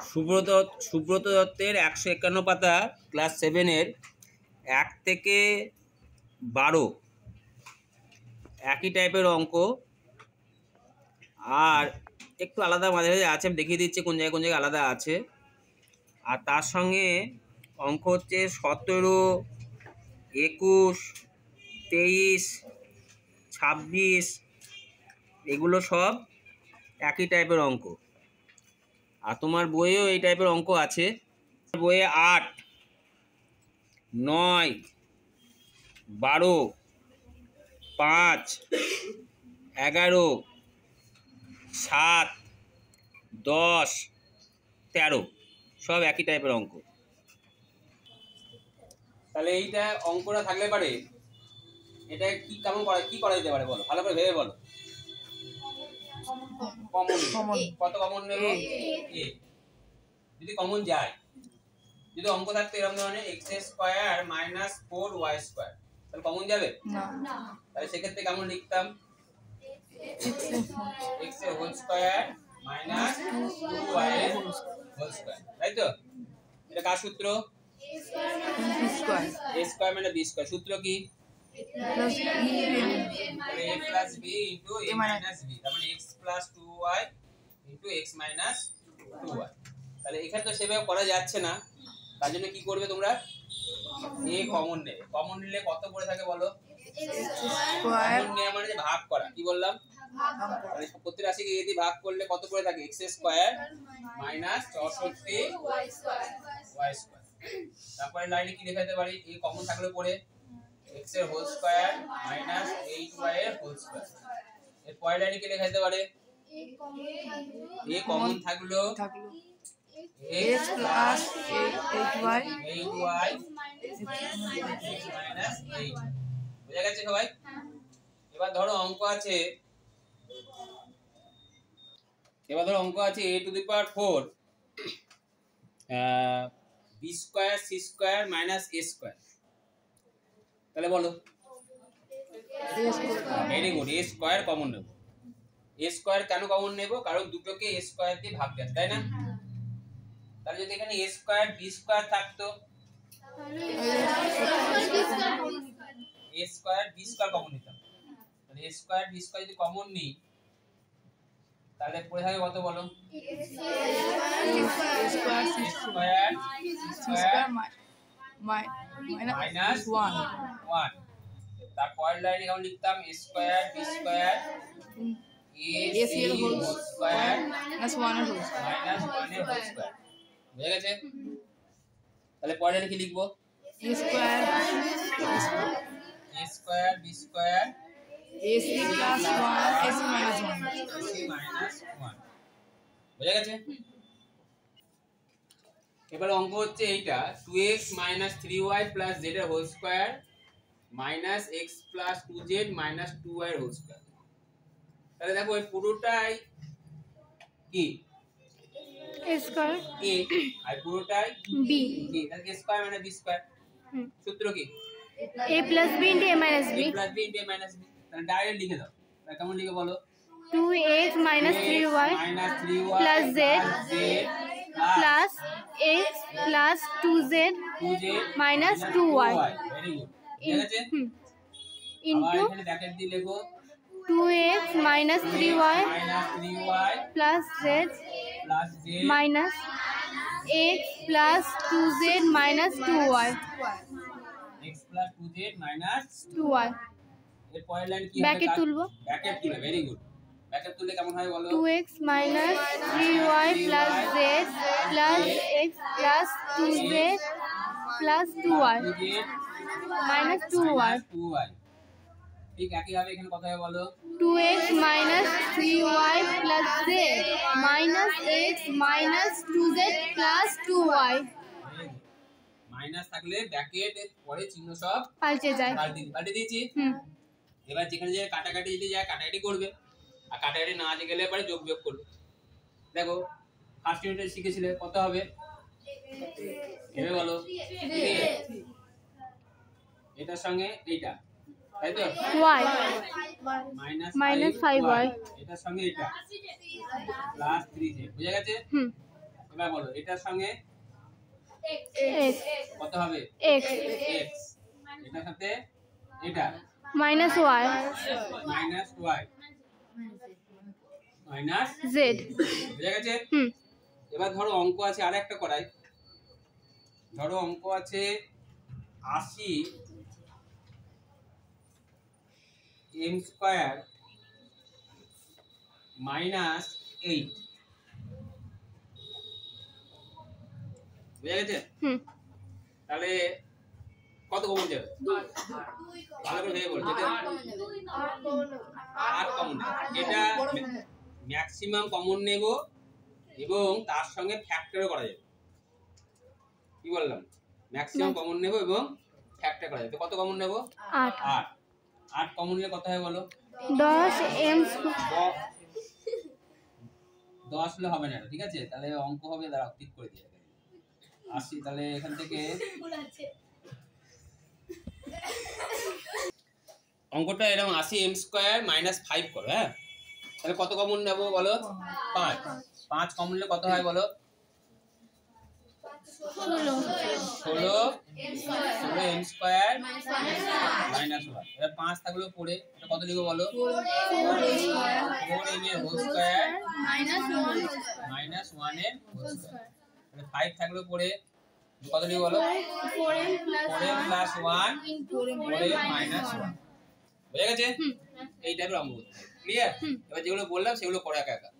সুব্রত সুব্রত দত্তের 151 পাতা ক্লাস 7-এর 1 থেকে 12 একই টাইপের অঙ্ক, আর একটু আলাদা মাঝে মাঝে আছে, আমি দেখিয়ে দিচ্ছি কোন জায়গায় আলাদা আছে। আর তার সঙ্গে অঙ্ক হচ্ছে 17, 21, 23, 26, এগুলো সব একই টাইপের অঙ্ক। আর তোমার বইয়েও এই টাইপের অঙ্ক আছে। বইয়ে 8, 9, 12, 5, 11, 7, 10, 13 সব একই টাইপের অঙ্ক। তাহলে এইটা অঙ্কটা থাকলে পারে এটা কি কেমন কি করা যেতে পারে বলো, ভালো করে ভেবে বলো। কমন কত কমন নেব? a। যদি কমন যায়, যদি অঙ্ক থাকতো এরকম ধরনের x² - 4y², তাহলে কমন যাবে না। তাহলে সেক্ষেত্রে কেমন লিখতাম? x এর হোল স্কয়ার মাইনাস 2y এর হোল স্কয়ার, তাই তো? এটা কার সূত্র? a স্কয়ার মানে b স্কয়ার। সূত্র কি? a plus b into a minus b, তার মানে x plus 2y into x minus 2y। তাহলে এখানে তো সেভাবে করা যাচ্ছে না, তার জন্য কি করবে তোমরা? a কমন নেবে। কমন নিলে কত পড়ে থাকে বলো? কমন নেওয়া মানে যে ভাগ করা, কি বললাম? তাহলে প্রতি রাশিকে a দিয়ে ভাগ করলে কত পড়ে থাকে? x square minus 64y²। তারপরে লাইনে কি লেখা যেতে পারে? a কমন থাকলে পড়ে x এর হোল স্কয়ার মাইনাস 8y এর হোল স্কয়ার। এর পরের লাইনে কি লেখা যেতে পারে? a কমন থাকলো x প্লাস 8y মাইনাস 8। বুঝা গেছে সবাই? এবার ধরো অঙ্ক আছে a to the power 4 b square c square minus a square. তাহলে বলো। Very good, a square common নেব। a স্কয়ার কেন কমন নেব? কারণ দুটোকে a স্কয়ার দিয়ে ভাগ দেয়, তাই না? তাহলে যদি এখানে a স্কয়ার b স্কয়ার থাকতো, a square b square common নিতাম। তাহলে a স্কয়ার b স্কয়ার যদি কমন নিই, তাহলে পড়ে থাকে কত বলো? মাইনাস 1। তারপর লাইনে কেমন লিখতাম? a square b square a c এর হোল স্কয়ার মাইনাস 1 এর হোল স্কয়ার। বুঝা গেছে? তাহলে পরের লাইনে কি লিখবো? a square b square ac plus 1 ac minus 1। বুঝা গেছে? এবার অঙ্ক হচ্ছে এইটা 2x - 3y + z এর whole square minus x + 2z - 2y এর হোল স্কয়ার। তাহলে দেখো এই পুরোটাই কি? a স্কয়ার a, আর পুরোটাই b। তাহলে a স্কয়ার মানে b স্কয়ার। সূত্র কি? a + b * a - b। তাহলে ডাইরেক্ট লিখে দাও। তাহলে কেমন লিখে বলো? 2x - 3y + z plus x plus 2z minus 2y into 2x minus 3y plus z minus x plus 2z minus 2y এর পরের লাইন কি হবে? ব্র্যাকেট তুলবো। ব্র্যাকেট তুলে, ভেরি গুড। ব্র্যাকেট তুললে কেমন হয় বলো? 2x minus 3y plus z plus x plus 2z plus 2y minus 2y। ঠিক একই ভাবে এখানে কত হবে বলো? 2x minus 3y plus z minus x minus 2z plus 2y। Minus থাকলে ব্র্যাকেট এর পরে চিহ্ন সব পাল্টে যায়। পাল্টে দিয়েছি। এবার যেখানে যে কাটাকাটি যদি যায় কাটাকাটি করবে, আর কাটাকাটি না গেলে পরে যোগ বিয়োগ করবে। দেখো ফার্স্ট ইউনিটে শিখেছিলে কত হবে? এভাবে বলো, এটার সঙ্গে এইটা, তাই তো? y minus 5y, এটার সঙ্গে এটা প্লাস 3z। বুঝা গেছে? এবার বলো এটার সঙ্গে x কত হবে x x এটার সাথে এটা minus y minus y minus z বুঝা গেছে? এবার ধরো অঙ্ক আছে আরেকটা করাই। ধরো অঙ্ক আছে 80 m স্কয়ার মাইনাস 8 বুঝা গেছে? তাহলে কত কমন যাবে? ভালো করে ভেবে বল। যেটা 8 কমন এটা ম্যাক্সিমাম কমন নেব এবং তার সঙ্গে ফ্যাক্টরও করা যাবে। কি বললাম? ম্যাক্সিমাম কমন নেব এবং ফ্যাক্টর করা যাবে। তো কত কমন নেব? 8 8 কমন নিলে কত হয় বলো? 10m 10 হলে হবে না, ঠিক আছে? তাহলে অঙ্ক হবে, দাঁড়াও ঠিক করে দিই 80। তাহলে এখান থেকে অঙ্কটা এরকম 80m স্কয়ার মাইনাস 5 করো। হ্যাঁ, তাহলে কত কমন নেব বলো? 5 5 কমন নিলে কত হয় বলো? 16m square minus 1। এবার 5 থাকলো পড়ে, এটা কত লিখবো বলো? 4m এর হোল স্কয়ার মাইনাস 1 এর হোল স্কয়ার। তাহলে 5 থাকলো পড়ে, কত লিখবো বলো? 4m plus 1 4m minus 1। বুঝা গেছে? এই টাইপের অঙ্ক। ক্লিয়ার? এবার যেগুলো বললাম সেগুলো করে একা একা।